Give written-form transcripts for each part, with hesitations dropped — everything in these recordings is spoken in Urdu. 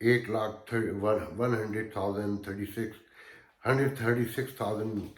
1,36,000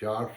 4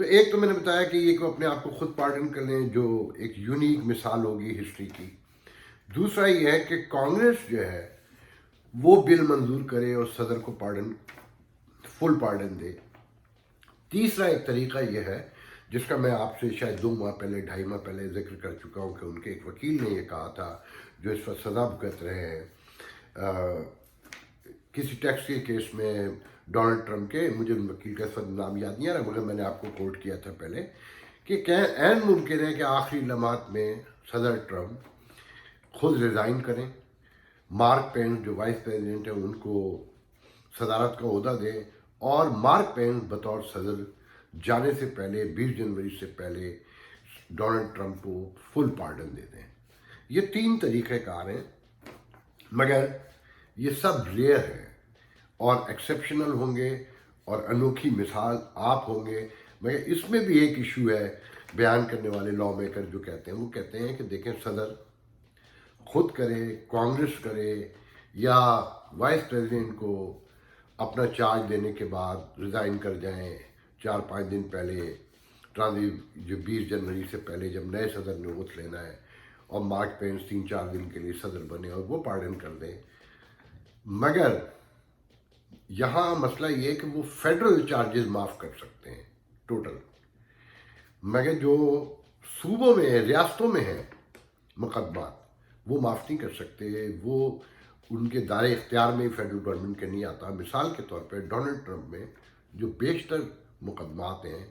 تو ایک تو میں نے بتایا کہ یہ کو اپنے آپ کو خود پارڈن کر لیں، جو ایک یونیک مثال ہوگی ہسٹری کی۔ دوسرا یہ ہے کہ کانگریس جو ہے وہ بل منظور کرے اور صدر کو پارڈن، فل پارڈن دے۔ تیسرا ایک طریقہ یہ ہے جس کا میں آپ سے شاید 2 ماہ پہلے 2.5 ماہ پہلے ذکر کر چکا ہوں کہ ان کے ایک وکیل نے یہ کہا تھا جو اس وقت سزا بھگت رہے ہیں کسی ٹیکس کے کیس میں ڈونلڈ ٹرمپ کے، مجھے ان وکیل کا اس وقت نام یاد نہیں آ رہا مگر میں نے آپ کو کوٹ کیا تھا پہلے کہ عین ممکن ہے کہ آخری لمحات میں صدر ٹرمپ خود ریزائن کریں، مارک پینس جو وائس پریزیڈنٹ ہیں ان کو صدارت کا عہدہ دیں، اور مارک پینس بطور صدر جانے سے پہلے 20 جنوری سے پہلے ڈونلڈ ٹرمپ کو فل پارڈن دے دیں۔ یہ 3 طریقہ کار ہیں، مگر یہ سب ریئر ہے اور ایکسیپشنل ہوں گے اور انوکھی مثال آپ ہوں گے، مگر اس میں بھی ایک ایشو ہے۔ بیان کرنے والے لا میکر جو کہتے ہیں وہ کہتے ہیں کہ دیکھیں صدر خود کرے، کانگریس کرے، یا وائس پریزیڈنٹ کو اپنا چارج دینے کے بعد ریزائن کر جائیں 4-5 دن پہلے، جو 20 جنوری سے پہلے جب نئے صدر نے ووٹ لینا ہے، اور مارک پینس 3-4 دن کے لیے صدر بنے اور وہ پارڈن کر دیں۔ مگر یہاں مسئلہ یہ ہے کہ وہ فیڈرل چارجز معاف کر سکتے ہیں ٹوٹل، مگر جو صوبوں میں ریاستوں میں ہیں مقدمات وہ معاف نہیں کر سکتے، وہ ان کے دائرے اختیار میں فیڈرل گورنمنٹ کے نہیں آتا۔ مثال کے طور پہ ڈونلڈ ٹرمپ میں جو بیشتر مقدمات ہیں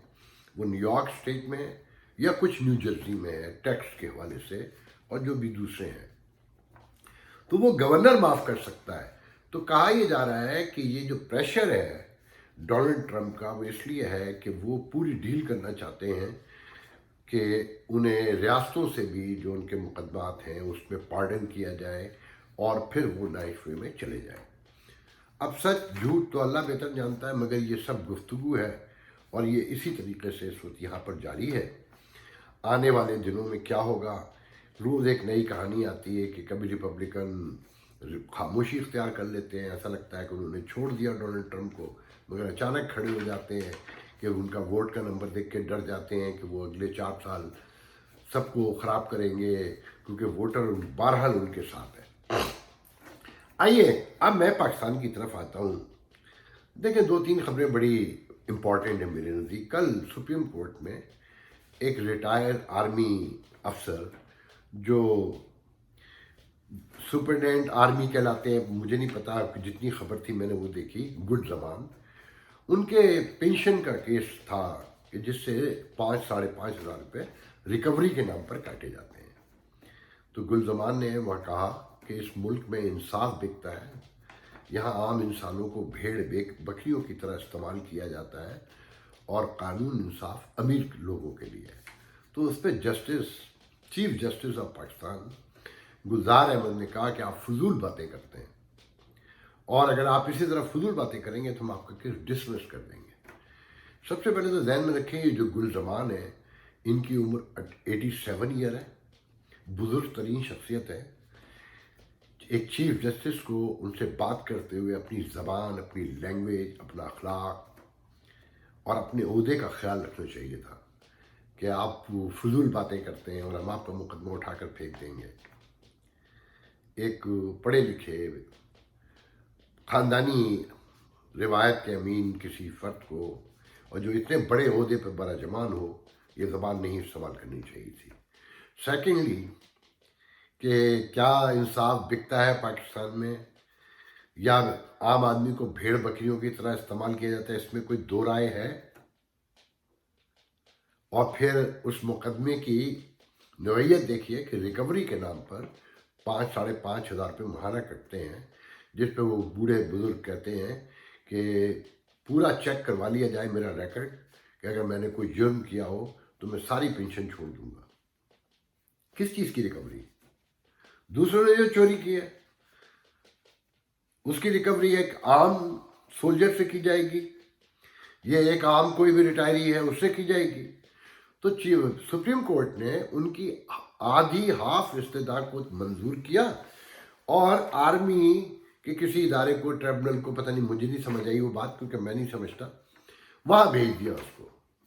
وہ نیو یارک اسٹیٹ میں ہیں یا کچھ نیو جرسی میں ہے ٹیکس کے حوالے سے، اور جو بھی دوسرے ہیں تو وہ گورنر معاف کر سکتا ہے۔ تو کہا یہ جا رہا ہے کہ یہ جو پریشر ہے ڈونلڈ ٹرمپ کا وہ اس لیے ہے کہ وہ پوری ڈیل کرنا چاہتے ہیں کہ انہیں ریاستوں سے بھی جو ان کے مقدمات ہیں اس میں پارڈن کیا جائے اور پھر وہ نائٹ وے میں چلے جائیں۔ اب سچ جھوٹ تو اللہ بہتر جانتا ہے، مگر یہ سب گفتگو ہے اور یہ اسی طریقے سے اس وقت یہاں پر جاری ہے۔ آنے والے دنوں میں کیا ہوگا، روز ایک نئی کہانی آتی ہے کہ کبھی ریپبلکن خاموشی اختیار کر لیتے ہیں، ایسا لگتا ہے کہ انہوں نے چھوڑ دیا ڈونلڈ ٹرمپ کو، مگر اچانک کھڑے ہو جاتے ہیں کہ ان کا ووٹ کا نمبر دیکھ کے ڈر جاتے ہیں کہ وہ اگلے 4 سال سب کو خراب کریں گے کیونکہ ووٹر بہرحال ان کے ساتھ ہے۔ آئیے اب میں پاکستان کی طرف آتا ہوں۔ دیکھیں 2-3 خبریں بڑی امپورٹنٹ ہیں میرے نزدیک۔ کل سپریم کورٹ میں ایک ریٹائر آرمی افسر جو سپرڈینٹ آرمی کہلاتے ہیں، مجھے نہیں پتا، جتنی خبر تھی میں نے وہ دیکھی، گل زمان، ان کے پینشن کا کیس تھا کہ جس سے 5-5.5 ہزار روپے ریکوری کے نام پر کاٹے جاتے ہیں۔ تو گل زمان نے وہاں کہا کہ اس ملک میں انصاف بکتا ہے، یہاں عام انسانوں کو بھیڑ بکریوں کی طرح استعمال کیا جاتا ہے اور قانون انصاف امیر لوگوں کے لیے ہے۔ تو اس پہ chief justice of Pakistan Gulzar Ahmed نے کہا کہ آپ فضول باتیں کرتے ہیں، اور اگر آپ اسی طرح فضول باتیں کریں گے تو ہم آپ کا کیس ڈسمس کر دیں گے۔ سب سے پہلے تو ذہن میں رکھیں یہ جو گل زمان ہے ان کی عمر 87 ایئر ہے، بزرگ ترین شخصیت ہے۔ ایک چیف جسٹس کو ان سے بات کرتے ہوئے اپنی زبان، اپنی لینگویج، اپنا اخلاق اور اپنے عہدے کا خیال رکھنا چاہیے تھا کہ آپ فضول باتیں کرتے ہیں اور ہم آپ کا مقدمہ اٹھا کر پھینک دیں گے۔ ایک پڑھے لکھے خاندانی روایت کے امین کسی فرد کو، اور جو اتنے بڑے عہدے پر براجمان ہو، یہ زبان نہیں استعمال کرنی چاہیے تھی۔ سیکنڈلی کہ کیا انصاف بکتا ہے پاکستان میں یا عام آدمی کو بھیڑ بکریوں کی طرح استعمال کیا جاتا ہے، اس میں کوئی دو رائے ہے؟ اور پھر اس مقدمے کی نوعیت دیکھیے کہ ریکوری کے نام پر 5-5.5 ہزار روپے ماہانہ کٹتے ہیں، جس پہ وہ بوڑھے بزرگ کہتے ہیں کہ پورا چیک کروا لیا جائے میرا ریکارڈ کہ اگر میں نے کوئی جرم کیا ہو تو میں ساری پینشن چھوڑ دوں گا۔ کس چیز کی ریکوری؟ دوسروں نے جو چوری کی ہے اس کی ریکوری ایک عام سولجر سے کی جائے گی، یہ ایک عام کوئی بھی ریٹائری ہے اس سے کی جائے گی۔ تو سپریم کورٹ نے ان کی آدھی ہاف استدعا کو منظور کیا اور آرمی کے کسی ادارے کو، ٹریبونل کو، پتہ نہیں، مجھے نہیں سمجھ آئی وہ بات کیونکہ میں نہیں سمجھتا، وہاں بھیج دیا اس کو۔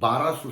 1200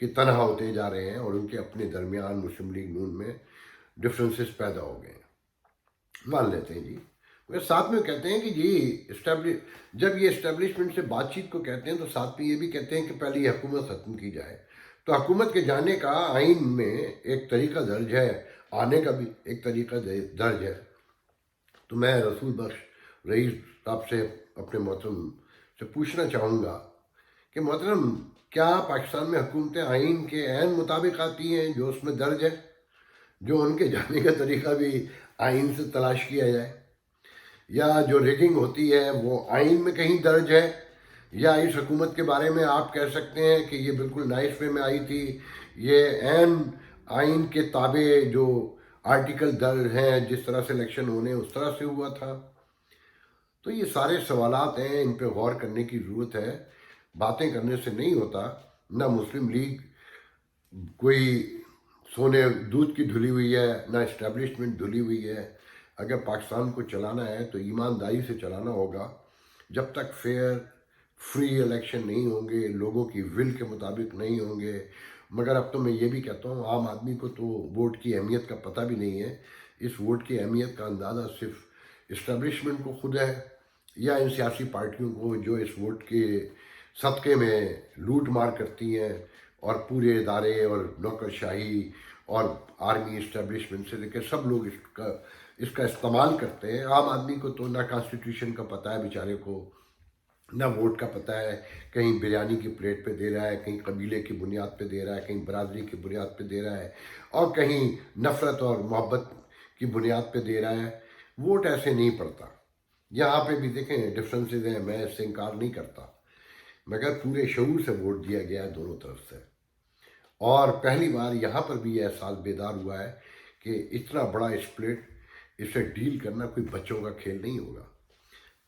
کہ تنہا ہوتے جا رہے ہیں اور ان کے اپنے درمیان مسلم لیگ نون میں ڈفرینسز پیدا ہو گئے ہیں۔ مان لیتے ہیں جی، وہ ساتھ میں کہتے ہیں کہ جی جب یہ اسٹیبلشمنٹ سے بات چیت کو کہتے ہیں تو ساتھ میں یہ بھی کہتے ہیں کہ پہلے یہ حکومت ختم کی جائے۔ تو حکومت کے جانے کا آئین میں ایک طریقہ درج ہے، آنے کا بھی ایک طریقہ درج ہے۔ تو میں رسول بخش رئیس صاحب سے اپنے محترم سے پوچھنا چاہوں گا کہ محترم، کیا پاکستان میں حکومتیں آئین کے عین مطابق آتی ہیں جو اس میں درج ہے، جو ان کے جانے کا طریقہ بھی آئین سے تلاش کیا جائے، یا جو ریگنگ ہوتی ہے وہ آئین میں کہیں درج ہے، یا اس حکومت کے بارے میں آپ کہہ سکتے ہیں کہ یہ بالکل نائس وے میں آئی تھی، یہ عین آئین کے تابع جو آرٹیکل درج ہیں جس طرح سے الیکشن ہونے اس طرح سے ہوا تھا؟ تو یہ سارے سوالات ہیں، ان پہ غور کرنے کی ضرورت ہے۔ باتیں کرنے سے نہیں ہوتا۔ نہ مسلم لیگ کوئی سونے دودھ کی دھلی ہوئی ہے، نہ اسٹیبلشمنٹ دھلی ہوئی ہے۔ اگر پاکستان کو چلانا ہے تو ایمانداری سے چلانا ہوگا۔ جب تک فیئر فری الیکشن نہیں ہوں گے، لوگوں کی ول کے مطابق نہیں ہوں گے۔ مگر اب تو میں یہ بھی کہتا ہوں، عام آدمی کو تو ووٹ کی اہمیت کا پتہ بھی نہیں ہے۔ اس ووٹ کی اہمیت کا اندازہ صرف اسٹیبلشمنٹ کو خود ہے، یا ان سیاسی پارٹیوں کو جو اس ووٹ کے صدقے میں لوٹ مار کرتی ہیں اور پورے ادارے اور نوکرشاہی اور آرمی اسٹیبلشمنٹ سے لے کے سب لوگ اس کا استعمال کرتے ہیں۔ عام آدمی کو تو نہ کانسٹیٹیوشن کا پتہ ہے بیچارے کو، نہ ووٹ کا پتہ ہے۔ کہیں بریانی کی پلیٹ پہ دے رہا ہے، کہیں قبیلے کی بنیاد پہ دے رہا ہے، کہیں برادری کی بنیاد پہ دے رہا ہے، اور کہیں نفرت اور محبت کی بنیاد پہ دے رہا ہے۔ ووٹ ایسے نہیں پڑتا۔ یہاں پہ بھی دیکھیں ڈفرینسز ہیں، میں اس سے انکار نہیں کرتا، مگر پورے شعور سے ووٹ دیا گیا ہے دونوں طرف سے۔ اور پہلی بار یہاں پر بھی یہ احساس بیدار ہوا ہے کہ اتنا بڑا اسپلٹ، اسے ڈیل کرنا کوئی بچوں کا کھیل نہیں ہوگا۔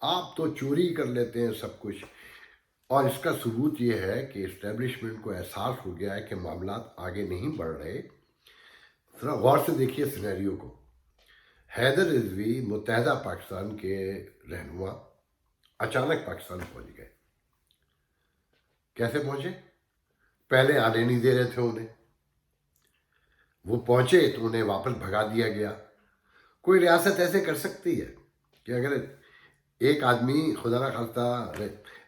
آپ تو چوری کر لیتے ہیں سب کچھ، اور اس کا ثبوت یہ ہے کہ اسٹیبلشمنٹ کو احساس ہو گیا ہے کہ معاملات آگے نہیں بڑھ رہے۔ ذرا غور سے دیکھیے سینیریو کو۔ حیدر رضوی متحدہ پاکستان کے رہنما اچانک پاکستان پہنچ گئے۔ کیسے پہنچے؟ پہلے آنے نہیں دے رہے تھے انہیں، وہ پہنچے تو انہیں واپس بھگا دیا گیا۔ کوئی ریاست ایسے کر سکتی ہے کہ اگر ایک آدمی خدا نہ خواستہ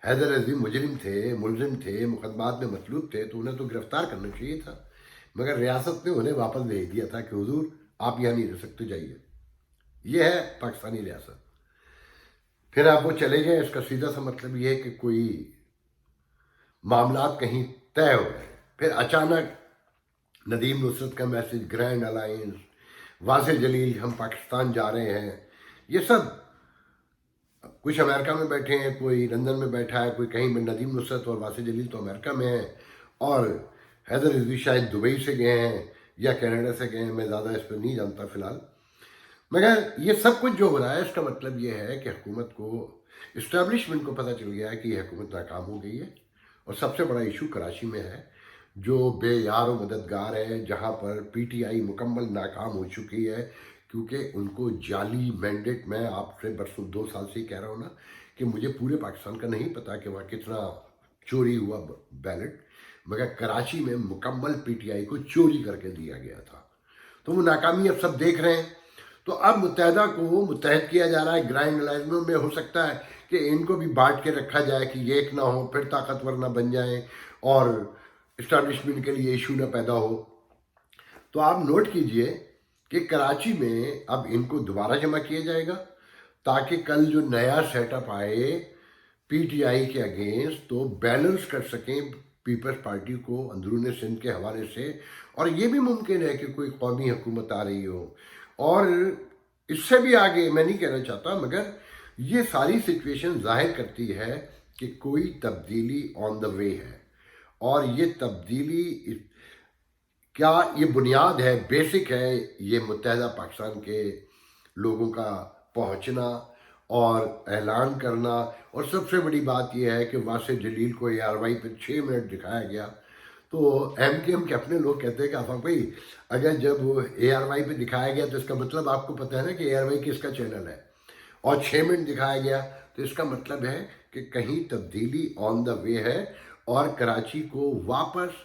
حیدر رضوی مجرم تھے، ملزم تھے، مقدمات میں مطلوب تھے، تو انہیں تو گرفتار کرنا چاہیے تھا، مگر ریاست نے انہیں واپس بھیج دیا تھا کہ حضور آپ یہاں نہیں رہ سکتے، جائیے۔ یہ ہے پاکستانی ریاست۔ پھر آپ وہ چلے گئے، اس کا سیدھا سا مطلب یہ ہے کہ کوئی معاملات کہیں طے ہو گئے۔ پھر اچانک ندیم نصرت کا میسج، گرینڈ الائنس، واضح جلیل ہم پاکستان جا رہے ہیں، یہ سب کچھ امریکہ میں بیٹھے ہیں، کوئی لندن میں بیٹھا ہے، کوئی کہیں میں۔ ندیم نصرت اور واضح جلیل تو امریکہ میں ہیں، اور حیدر رضوی شاید دبئی سے گئے ہیں یا کینیڈا سے گئے ہیں، میں زیادہ اس پہ نہیں جانتا فی الحال۔ مگر یہ سب کچھ جو ہو رہا ہے اس کا مطلب یہ ہے کہ حکومت کو، اسٹیبلشمنٹ کو پتہ چل گیا ہے کہ یہ حکومت ناکام ہو گئی ہے۔ اور سب سے بڑا ایشو کراچی میں ہے، جو بے یار و مددگار ہے، جہاں پر پی ٹی آئی مکمل ناکام ہو چکی ہے، کیونکہ ان کو جعلی مینڈیٹ، میں آپ سے برسوں 2 سال سے ہی کہہ رہا ہوں نا کہ مجھے پورے پاکستان کا نہیں پتا کہ وہاں کتنا چوری ہوا بیلٹ، مگر کراچی میں مکمل پی ٹی آئی کو چوری کر کے دیا گیا تھا۔ تو وہ ناکامی اب سب دیکھ رہے ہیں۔ تو اب متحدہ کو متحد کیا جا رہا ہے گرینڈ الائنس میں۔ ہو سکتا ہے کہ ان کو بھی بانٹ کے رکھا جائے کہ یہ ایک نہ ہو، پھر طاقتور نہ بن جائیں اور اسٹیبلشمنٹ کے لیے ایشو نہ پیدا ہو۔ تو آپ نوٹ کیجئے کہ کراچی میں اب ان کو دوبارہ جمع کیا جائے گا، تاکہ کل جو نیا سیٹ اپ آئے پی ٹی آئی کے اگینسٹ تو بیلنس کر سکیں پیپلز پارٹی کو اندرون سندھ کے حوالے سے۔ اور یہ بھی ممکن ہے کہ کوئی قومی حکومت آ رہی ہو، اور اس سے بھی آگے میں نہیں کہنا چاہتا، مگر یہ ساری سچویشن ظاہر کرتی ہے کہ کوئی تبدیلی آن دا وے ہے۔ اور یہ تبدیلی کیا، یہ بنیاد ہے، بیسک ہے، یہ متحدہ پاکستان کے لوگوں کا پہنچنا اور اعلان کرنا۔ اور سب سے بڑی بات یہ ہے کہ واصف جلیل کو اے آر وائی پہ 6 منٹ دکھایا گیا۔ تو ایم کیو ایم کے اپنے لوگ کہتے ہیں کہ آفاق بھائی، اگر جب اے آر وائی پہ دکھایا گیا تو اس کا مطلب آپ کو پتہ ہے نا کہ اے آر وائی کس کا چینل ہے، اور 6 منٹ دکھایا گیا تو اس کا مطلب ہے کہ کہیں تبدیلی آن دا وے ہے، اور کراچی کو واپس